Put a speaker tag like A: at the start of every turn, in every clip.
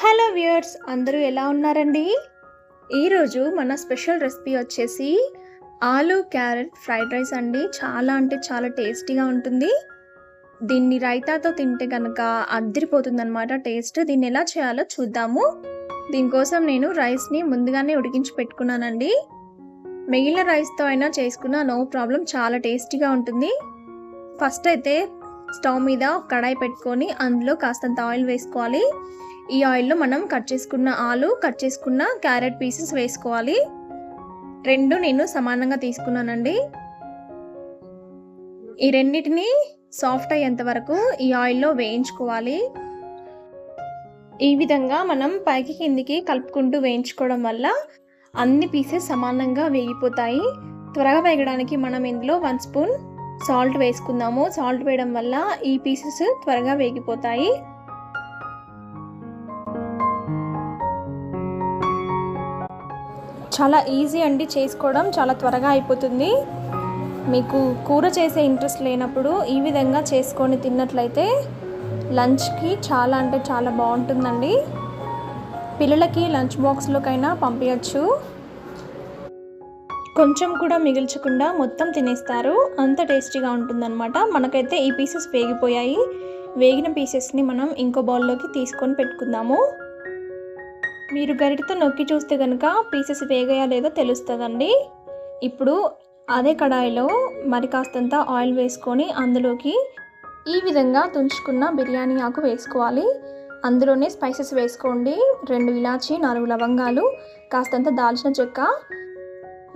A: Hello viewers, అందరూ ఎలా ఉన్నారండి? ఈరోజు మన స్పెషల్ రెసిపీ వచ్చేసి ఆలు క్యారెట్ ఫ్రైడ్ రైస్ అండి. చాలా అంటే చాలా టేస్టీగా ఉంటుంది. దీన్ని రైతాతో తింటే కనుక అద్దిరిపోతుందన్నమాట టేస్ట్. దీన్ని ఎలా చేయాలో చూద్దాము. దీనికోసం నేను రైస్ని ముందుగానే ఉడికించి పెట్టుకున్నానండి. మిగిలిన రైస్తో అయినా చేసుకున్నా నో ప్రాబ్లం, చాలా టేస్టీగా ఉంటుంది. ఫస్ట్ అయితే స్టవ్ మీద కడాయి పెట్టుకొని అందులో కాస్తంత ఆయిల్ వేసుకోవాలి. ఈ ఆయిల్లో మనం కట్ చేసుకున్న ఆలు, కట్ చేసుకున్న క్యారెట్ పీసెస్ వేసుకోవాలి. రెండు నేను సమానంగా తీసుకున్నానండి. ఈ రెండింటిని సాఫ్ట్ అయ్యేంత వరకు ఈ ఆయిల్లో వేయించుకోవాలి. ఈ విధంగా మనం పైకి కిందికి కలుపుకుంటూ వేయించుకోవడం వల్ల అన్ని పీసెస్ సమానంగా వేగిపోతాయి. త్వరగా వేగడానికి మనం ఇందులో 1 స్పూన్ సాల్ట్ వేసుకుందాము. సాల్ట్ వేయడం వల్ల ఈ పీసెస్ త్వరగా వేగిపోతాయి. చాలా ఈజీ అండి చేసుకోవడం, చాలా త్వరగా అయిపోతుంది. మీకు కూర చేసే ఇంట్రెస్ట్ లేనప్పుడు ఈ విధంగా చేసుకొని తిన్నట్లయితే లంచ్కి చాలా అంటే చాలా బాగుంటుందండి. పిల్లలకి లంచ్ బాక్స్లోకైనా పంపించచ్చు. కొంచెం కూడా మిగిల్చకుండా మొత్తం తినేస్తారు, అంత టేస్టీగా ఉంటుందన్నమాట. మనకైతే ఈ పీసెస్ వేగిపోయాయి. వేగిన పీసెస్ని మనం ఇంకో బౌల్లోకి తీసుకొని పెట్టుకుందాము. మీరు గరిటతో నొక్కి చూస్తే కనుక పీసెస్ వేగాయా లేదో తెలుస్తుందండి. ఇప్పుడు అదే కడాయిలో మరి కాస్తంత ఆయిల్ వేసుకొని అందులోకి ఈ విధంగా తుంచుకున్న బిర్యానీ ఆకు వేసుకోవాలి. అందులోనే స్పైసెస్ వేసుకోండి. 2 ఇలాచి, 4 లవంగాలు, కాస్తంత దాల్చిన చెక్క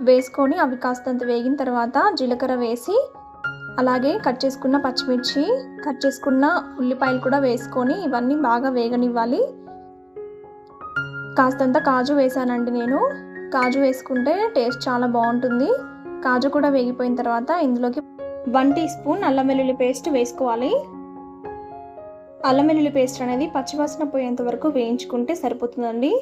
A: వేసుకొని అవి కాస్తంత వేగిన తర్వాత జీలకర్ర వేసి, అలాగే కట్ చేసుకున్న పచ్చిమిర్చి, కట్ చేసుకున్న ఉల్లిపాయలు కూడా వేసుకొని ఇవన్నీ బాగా వేగనివ్వాలి. కాస్తంత కాజు వేసానండి నేను. కాజు వేసుకుంటే టేస్ట్ చాలా బాగుంటుంది. కాజు కూడా వేగిపోయిన తర్వాత ఇందులోకి 1 టీ స్పూన్ అల్లం వెల్లుల్లి పేస్ట్ వేసుకోవాలి. అల్లం వెల్లుల్లి పేస్ట్ అనేది పచ్చివాసన పోయేంత వరకు వేయించుకుంటే సరిపోతుందండి.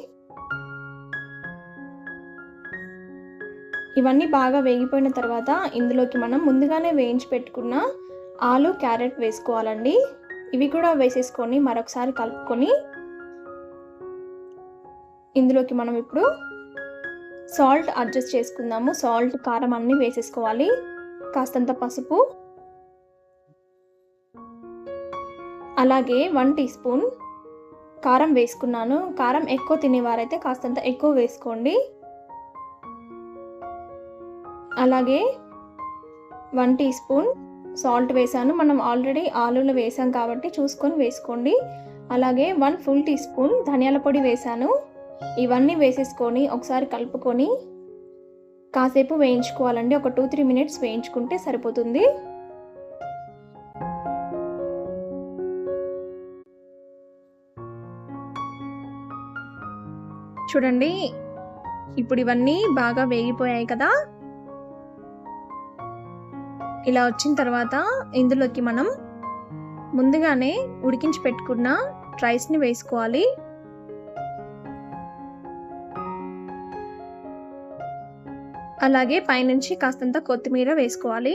A: ఇవన్నీ బాగా వేగిపోయిన తర్వాత ఇందులోకి మనం ముందుగానే వేయించి పెట్టుకున్న ఆలు, క్యారెట్ వేసుకోవాలండి. ఇవి కూడా వేసేసుకొని మరొకసారి కలుపుకొని ఇందులోకి మనం ఇప్పుడు సాల్ట్ అడ్జస్ట్ చేసుకుందాము. సాల్ట్, కారం అన్నీ వేసేసుకోవాలి. కాస్తంత పసుపు, అలాగే 1 టీ స్పూన్ కారం వేసుకున్నాను. కారం ఎక్కువ తినేవారైతే కాస్తంత ఎక్కువ వేసుకోండి. అలాగే 1 టీ స్పూన్ సాల్ట్ వేసాను. మనం ఆల్రెడీ ఆలులో వేసాం కాబట్టి చూసుకొని వేసుకోండి. అలాగే 1 ఫుల్ టీ స్పూన్ ధనియాల పొడి వేసాను. ఇవన్నీ వేసేసుకొని ఒకసారి కలుపుకొని కాసేపు వేయించుకోవాలండి. ఒక 2-3 మినిట్స్ వేయించుకుంటే సరిపోతుంది. చూడండి, ఇప్పుడు ఇవన్నీ బాగా వేగిపోయాయి కదా. ఇలా వచ్చిన తర్వాత ఇందులోకి మనం ముందుగానే ఉడికించి పెట్టుకున్న రైస్ని వేసుకోవాలి. అలాగే పైనుంచి కాస్తంత కొత్తిమీర వేసుకోవాలి.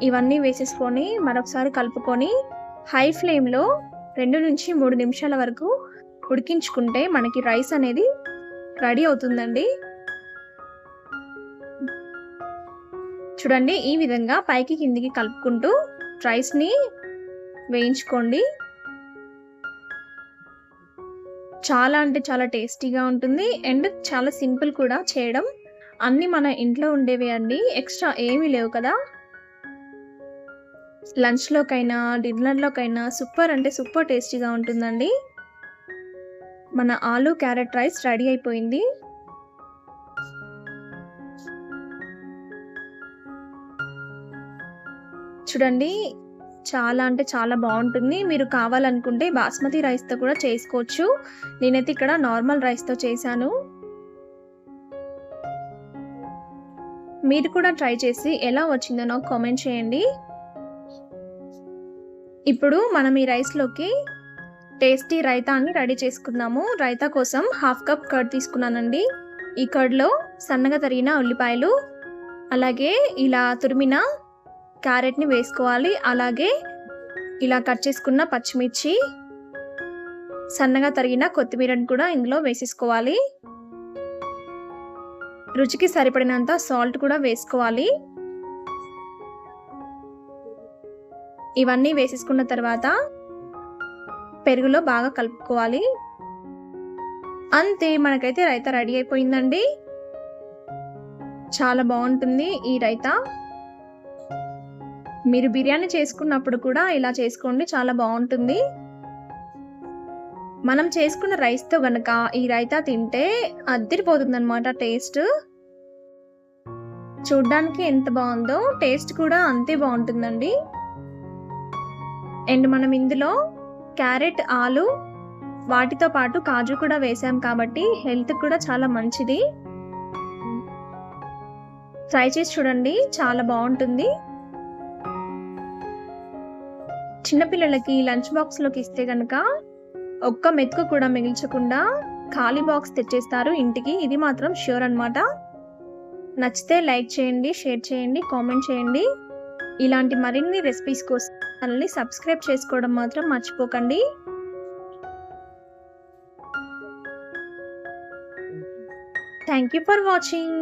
A: ఇవన్నీ వేసేసుకొని మరొకసారి కలుపుకొని హై ఫ్లేమ్లో 2 నుంచి 3 నిమిషాల వరకు ఉడికించుకుంటే మనకి రైస్ అనేది రెడీ అవుతుందండి. చూడండి, ఈ విధంగా పైకి కిందికి కలుపుకుంటూ రైస్ని వేయించుకోండి. చాలా అంటే చాలా టేస్టీగా ఉంటుంది అండ్ చాలా సింపుల్ కూడా చేయడం. అన్నీ మన ఇంట్లో ఉండేవి అండి, ఎక్స్ట్రా ఏమీ లేవు కదా. లంచ్లోకైనా డిన్నర్లోకైనా సూపర్ అంటే సూపర్ టేస్టీగా ఉంటుందండి. మన ఆలు క్యారెట్ రైస్ రెడీ అయిపోయింది. చూడండి, చాలా అంటే చాలా బాగుంటుంది. మీరు కావాలనుకుంటే బాస్మతి రైస్తో కూడా చేసుకోవచ్చు. నేనైతే ఇక్కడ నార్మల్ రైస్తో చేశాను. మీరు కూడా ట్రై చేసి ఎలా వచ్చిందో నాకు కామెంట్ చేయండి. ఇప్పుడు మనం ఈ రైస్లోకి టేస్టీ రైతాని రెడీ చేసుకుందాము. రైతా కోసం 1/2 కప్ కర్డ్ తీసుకున్నానండి. ఈ కర్డ్లో సన్నగా తరిగిన ఉల్లిపాయలు, అలాగే ఇలా తురిమిన క్యారెట్ని వేసుకోవాలి. అలాగే ఇలా కట్ చేసుకున్న పచ్చిమిర్చి, సన్నగా తరిగిన కొత్తిమీరని కూడా ఇందులో వేసేసుకోవాలి. రుచికి సరిపడినంత సాల్ట్ కూడా వేసుకోవాలి. ఇవన్నీ వేసేసుకున్న తర్వాత పెరుగులో బాగా కలుపుకోవాలి. అంతే, మనకైతే రైతా రెడీ అయిపోయిందండి. చాలా బాగుంటుంది ఈ రైతా. మీరు బిర్యానీ చేసుకున్నప్పుడు కూడా ఇలా చేసుకోండి, చాలా బాగుంటుంది. మనం చేసుకున్న రైస్తో గనక ఈ రైతా తింటే అద్దిరిపోతుందన్నమాట టేస్ట్. చూడ్డానికి ఎంత బాగుందో టేస్ట్ కూడా అంతే బాగుంటుందండి. అండ్ మనం ఇందులో క్యారెట్, ఆలు వాటితో పాటు కాజు కూడా వేసాం కాబట్టి హెల్త్ కూడా చాలా మంచిది. ట్రై చేసి చూడండి, చాలా బాగుంటుంది. చిన్నపిల్లలకి లంచ్ బాక్స్లోకి ఇస్తే కనుక ఒక్క మెతుకు కూడా మిగిల్చకుండా ఖాళీ బాక్స్ తెచ్చేస్తారు ఇంటికి. ఇది మాత్రం ష్యూర్ అన్నమాట. నచ్చితే లైక్ చేయండి, షేర్ చేయండి, కామెంట్ చేయండి. ఇలాంటి మరిన్ని రెసిపీస్ కోసం ఛానల్ని సబ్స్క్రైబ్ చేసుకోవడం మాత్రం మర్చిపోకండి. Thank you for watching.